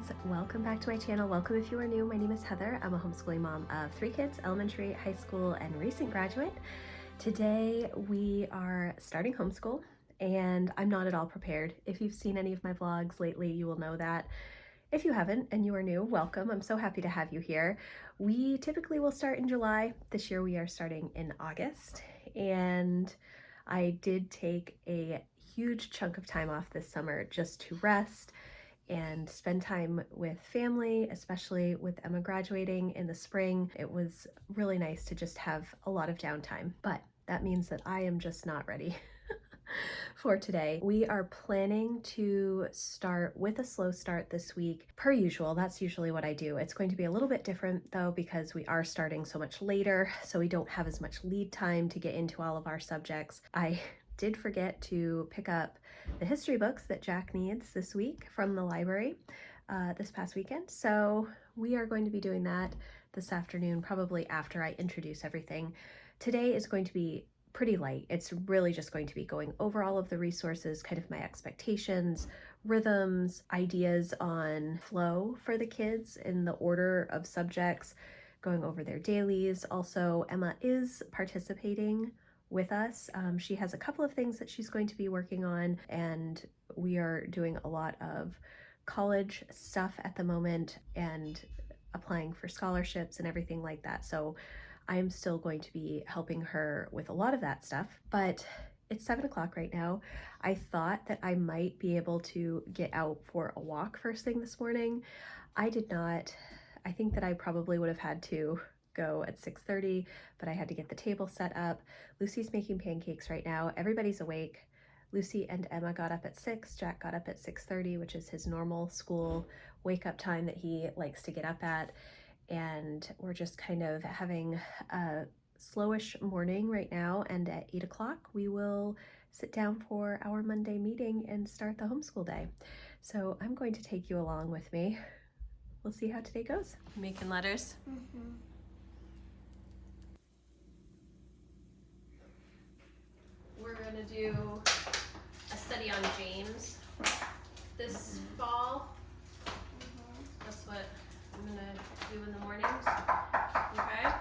kids, welcome back to my channel. Welcome if you are new. My name is Heather. I'm a homeschooling mom of 3 kids, elementary, high school, and recent graduate. Today we are starting homeschool and I'm not at all prepared. If you've seen any of my vlogs lately, you will know that. If you haven't and you are new, welcome. I'm so happy to have you here. We typically will start in July. This year we are starting in August, and I did take a huge chunk of time off this summer just to rest and spend time with family, especially with Emma graduating in the spring. It was really nice to just have a lot of downtime, but that means that I am just not ready for today. We are planning to start with a slow start this week. Per usual, that's usually what I do. It's going to be a little bit different though, because we are starting so much later, so we don't have as much lead time to get into all of our subjects. I did forget to pick up the history books that Jack needs this week from the library this past weekend. So we are going to be doing that this afternoon, probably after I introduce everything. Today is going to be pretty light. It's really just going to be going over all of the resources, kind of my expectations, rhythms, ideas on flow for the kids in the order of subjects, going over their dailies. Also, Emma is participating with us. She has a couple of things that she's going to be working on, and we are doing a lot of college stuff at the moment and applying for scholarships and everything like that. So I'm still going to be helping her with a lot of that stuff, but it's 7 o'clock right now. I thought that I might be able to get out for a walk first thing this morning. I did not. I think that I probably would have had to go at 6:30, but I had to get the table set up. Lucy's making pancakes right now. Everybody's awake. Lucy and Emma got up at 6. Jack got up at 6:30, which is his normal school wake up time that he likes to get up at. And we're just kind of having a slowish morning right now. And at 8 o'clock, we will sit down for our Monday meeting and start the homeschool day. So I'm going to take you along with me. We'll see how today goes. Making letters? Mm-hmm. We're gonna do a study on James this fall. That's what I'm gonna do in the mornings. Okay?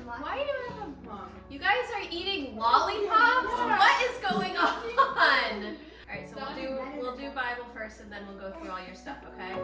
Why do I have mom? You guys are eating lollipops? What is going on? Alright, so we'll do Bible first and then we'll go through all your stuff, okay?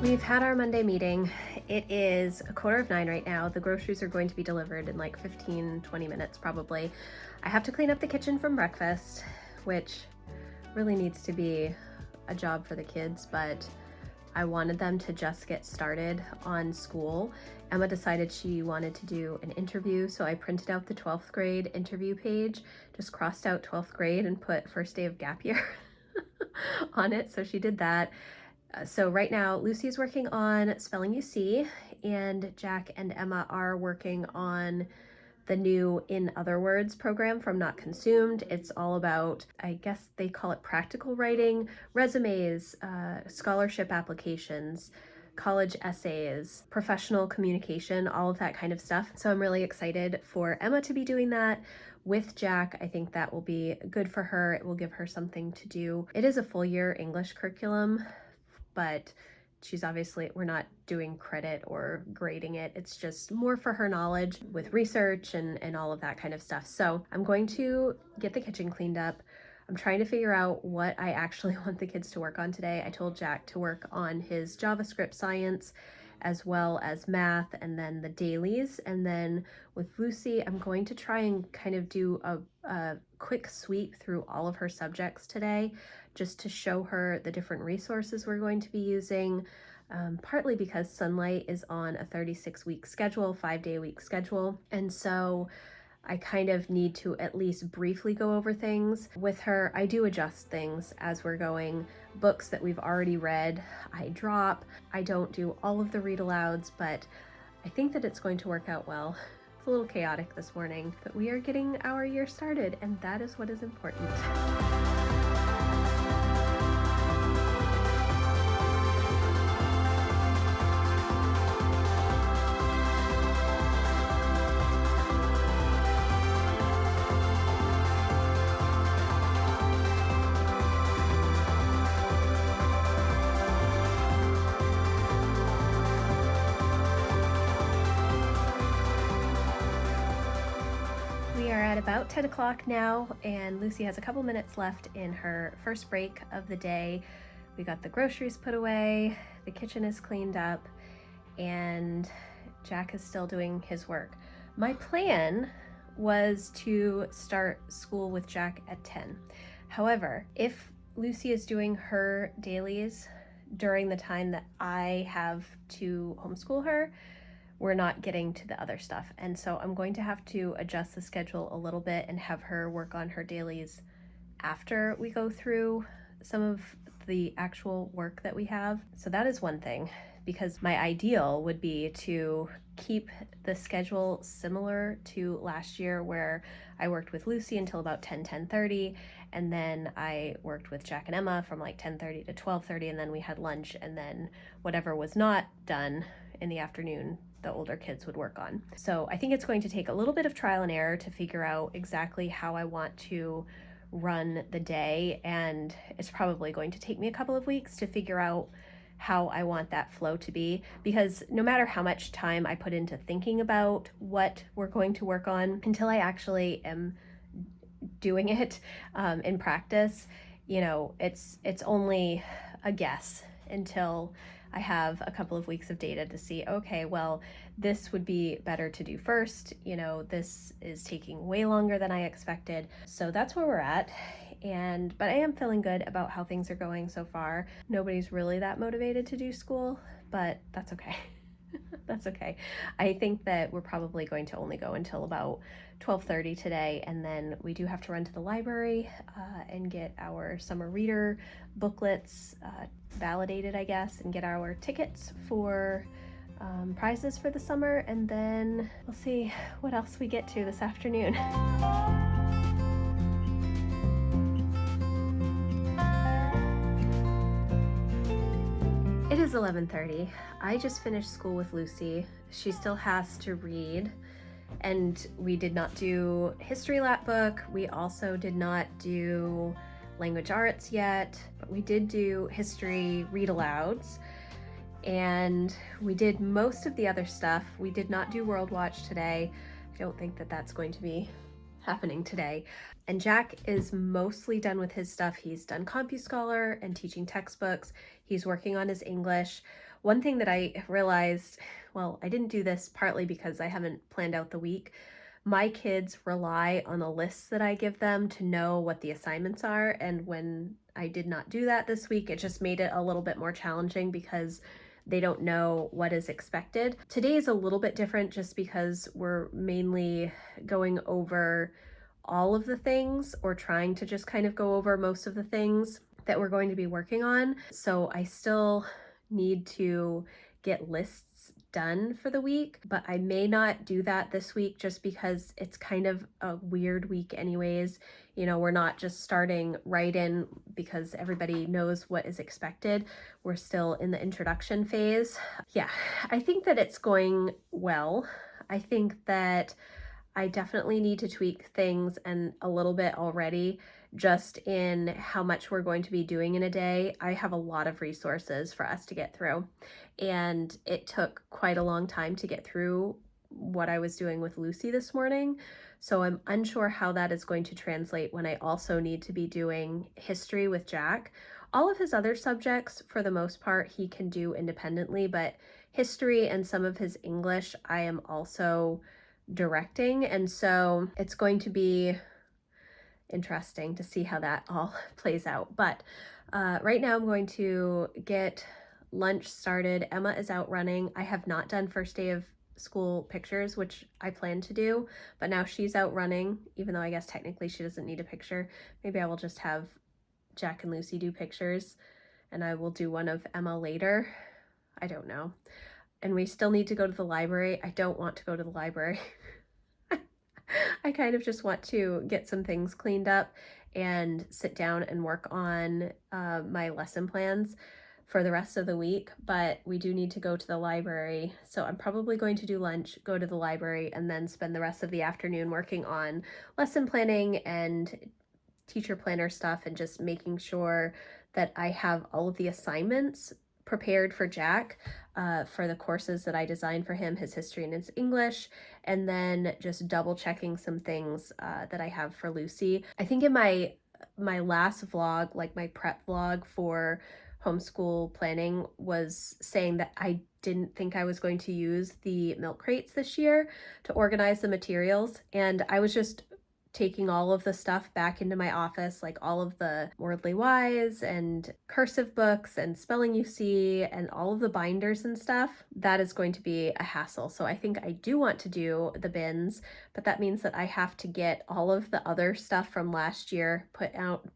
We've had our Monday meeting. It is 9:15 right now. The groceries are going to be delivered in like 15-20 minutes probably. I have to clean up the kitchen from breakfast, which really needs to be a job for the kids, but I wanted them to just get started on school. Emma decided she wanted to do an interview, so I printed out the 12th grade interview page, just crossed out 12th grade and put first day of gap year on it, so she did that. So right now, Lucy's working on spelling you see, and Jack and Emma are working on the new In Other Words program from Not Consumed. It's all about, I guess they call it practical writing, resumes, scholarship applications, college essays, professional communication, all of that kind of stuff. So I'm really excited for Emma to be doing that with Jack. I think that will be good for her. It will give her something to do. It is a full year English curriculum, but she's obviously, we're not doing credit or grading it. It's just more for her knowledge with research and all of that kind of stuff. So I'm going to get the kitchen cleaned up. I'm trying to figure out what I actually want the kids to work on today. I told Jack to work on his JavaScript science as well as math and then the dailies. And then with Lucy, I'm going to try and kind of do a quick sweep through all of her subjects today, just to show her the different resources we're going to be using, partly because Sunlight is on a 36-week schedule, 5-day-a-week schedule. And so I kind of need to at least briefly go over things. With her, I do adjust things as we're going. Books that we've already read, I drop. I don't do all of the read alouds, but I think that it's going to work out well. It's a little chaotic this morning, but we are getting our year started, and that is what is important. At about 10 o'clock now, and Lucy has a couple minutes left in her first break of the day. We got the groceries put away, the kitchen is cleaned up, and Jack is still doing his work. My plan was to start school with Jack at 10. However, if Lucy is doing her dailies during the time that I have to homeschool her, we're not getting to the other stuff. And so I'm going to have to adjust the schedule a little bit and have her work on her dailies after we go through some of the actual work that we have. So that is one thing, because my ideal would be to keep the schedule similar to last year, where I worked with Lucy until about 10:30, and then I worked with Jack and Emma from like 10:30 to 12:30, and then we had lunch, and then whatever was not done in the afternoon, the older kids would work on. So I think it's going to take a little bit of trial and error to figure out exactly how I want to run the day, and it's probably going to take me a couple of weeks to figure out how I want that flow to be, because no matter how much time I put into thinking about what we're going to work on, until I actually am doing it in practice, you know, it's only a guess until I have a couple of weeks of data to see, okay, well, this would be better to do first. You know, this is taking way longer than I expected. So that's where we're at. But I am feeling good about how things are going so far. Nobody's really that motivated to do school, but that's okay. That's okay. I think that we're probably going to only go until about 12:30 today, and then we do have to run to the library and get our summer reader booklets validated, I guess, and get our tickets for prizes for the summer, and then we'll see what else we get to this afternoon. It is 11:30. I just finished school with Lucy. She still has to read, and we did not do history lap book. We also did not do language arts yet, but we did do history read alouds, and we did most of the other stuff. We did not do World Watch today. I don't think that that's going to be happening today. And Jack is mostly done with his stuff. He's done CompuScholar and teaching textbooks. He's working on his English. One thing that I realized, well, I didn't do this partly because I haven't planned out the week. My kids rely on the lists that I give them to know what the assignments are. And when I did not do that this week, it just made it a little bit more challenging because they don't know what is expected. Today is a little bit different just because we're mainly going over all of the things, or trying to just kind of go over most of the things that we're going to be working on. So I still need to get lists done for the week, but I may not do that this week just because it's kind of a weird week anyways. You know, we're not just starting right in because everybody knows what is expected. We're still in the introduction phase. Yeah, I think that it's going well. I think that I definitely need to tweak things and a little bit already just in how much we're going to be doing in a day. I have a lot of resources for us to get through, and it took quite a long time to get through what I was doing with Lucy this morning. So I'm unsure how that is going to translate when I also need to be doing history with Jack. All of his other subjects, for the most part, he can do independently, but history and some of his English, I am also directing, and so it's going to be interesting to see how that all plays out. But right now I'm going to get lunch started. Emma is out running. I have not done first day of school pictures, which I plan to do, but now she's out running, even though I guess technically she doesn't need a picture. Maybe I will just have Jack and Lucy do pictures, and I will do one of Emma later. I don't know. And we still need to go to the library. I don't want to go to the library. I kind of just want to get some things cleaned up and sit down and work on my lesson plans for the rest of the week, but we do need to go to the library. So I'm probably going to do lunch, go to the library, and then spend the rest of the afternoon working on lesson planning and teacher planner stuff and just making sure that I have all of the assignments prepared for Jack for the courses that I designed for him, his history and his English, and then just double checking some things that I have for Lucy. I think in my last vlog, like my prep vlog for homeschool planning, was saying that I didn't think I was going to use the milk crates this year to organize the materials, and I was just taking all of the stuff back into my office, like all of the Wordly Wise and cursive books and spelling you see and all of the binders and stuff. That is going to be a hassle. So I think I do want to do the bins, but that means that I have to get all of the other stuff from last year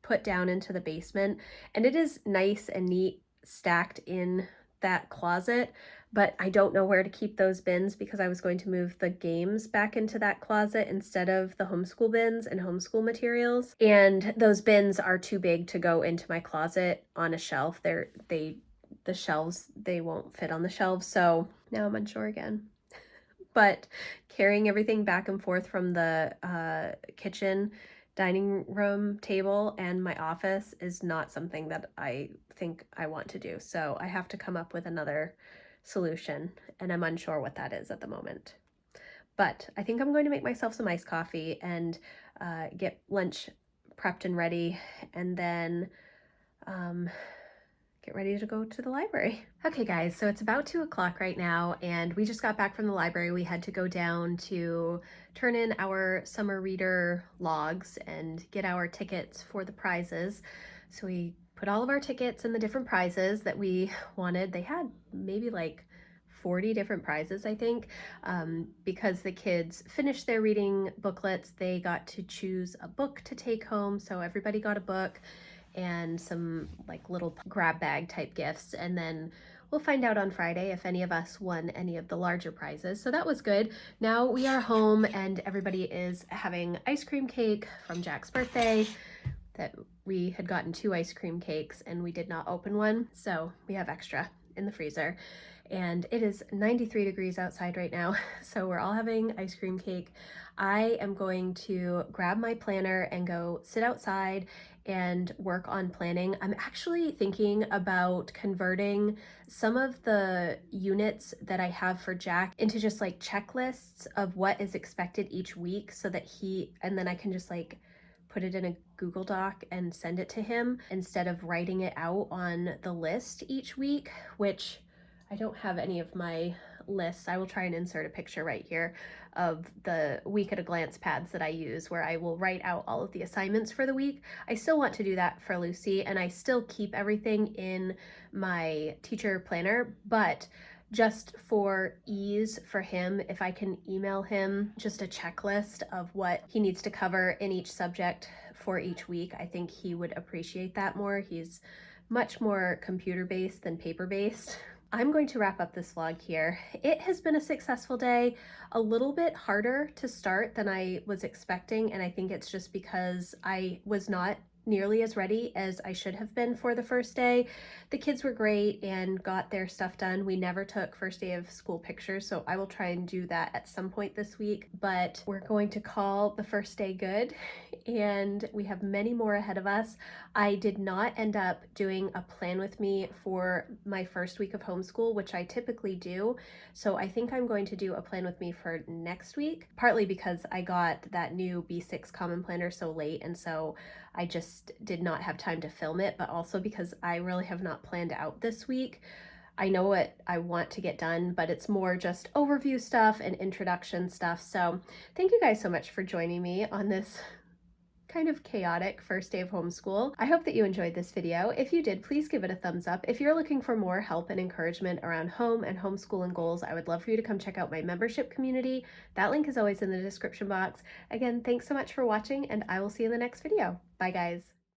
put down into the basement. And it is nice and neat stacked in that closet, but I don't know where to keep those bins because I was going to move the games back into that closet instead of the homeschool bins and homeschool materials. And those bins are too big to go into my closet on a shelf. The shelves, they won't fit on the shelves. So now I'm unsure again. But carrying everything back and forth from the kitchen, dining room table, and my office is not something that I think I want to do. So I have to come up with another solution, and I'm unsure what that is at the moment. But I think I'm going to make myself some iced coffee and get lunch prepped and ready, and then get ready to go to the library. Okay guys, so it's about 2 o'clock right now, and we just got back from the library. We had to go down to turn in our summer reader logs and get our tickets for the prizes. So we put all of our tickets in the different prizes that we wanted. They had maybe like 40 different prizes, I think, because the kids finished their reading booklets. They got to choose a book to take home. So everybody got a book and some like little grab bag type gifts. And then we'll find out on Friday if any of us won any of the larger prizes. So that was good. Now we are home and everybody is having ice cream cake from Jack's birthday. That we had gotten 2 ice cream cakes and we did not open one. So we have extra in the freezer. And it is 93 degrees outside right now. So we're all having ice cream cake. I am going to grab my planner and go sit outside and work on planning. I'm actually thinking about converting some of the units that I have for Jack into just like checklists of what is expected each week so that and then I can just like put it in a Google Doc and send it to him instead of writing it out on the list each week, which I don't have any of my lists. I will try and insert a picture right here of the week at a glance pads that I use where I will write out all of the assignments for the week. I still want to do that for Lucy, and I still keep everything in my teacher planner, but just for ease for him, if I can email him just a checklist of what he needs to cover in each subject for each week, I think he would appreciate that more. He's much more computer-based than paper-based, I'm going to wrap up this vlog here. It has been a successful day, a little bit harder to start than I was expecting, and I think it's just because I was not nearly as ready as I should have been for the first day. The kids were great and got their stuff done. We never took first day of school pictures, so I will try and do that at some point this week, but we're going to call the first day good, and we have many more ahead of us. I did not end up doing a plan with me for my first week of homeschool, which I typically do. So I think I'm going to do a plan with me for next week, partly because I got that new B6 Common Planner so late, and so I just did not have time to film it, but also because I really have not planned out this week. I know what I want to get done, but it's more just overview stuff and introduction stuff. So thank you guys so much for joining me on this kind of chaotic first day of homeschool. I hope that you enjoyed this video. If you did, please give it a thumbs up. If you're looking for more help and encouragement around home and homeschooling goals, I would love for you to come check out my membership community. That link is always in the description box. Again, thanks so much for watching, and I will see you in the next video. Bye, guys.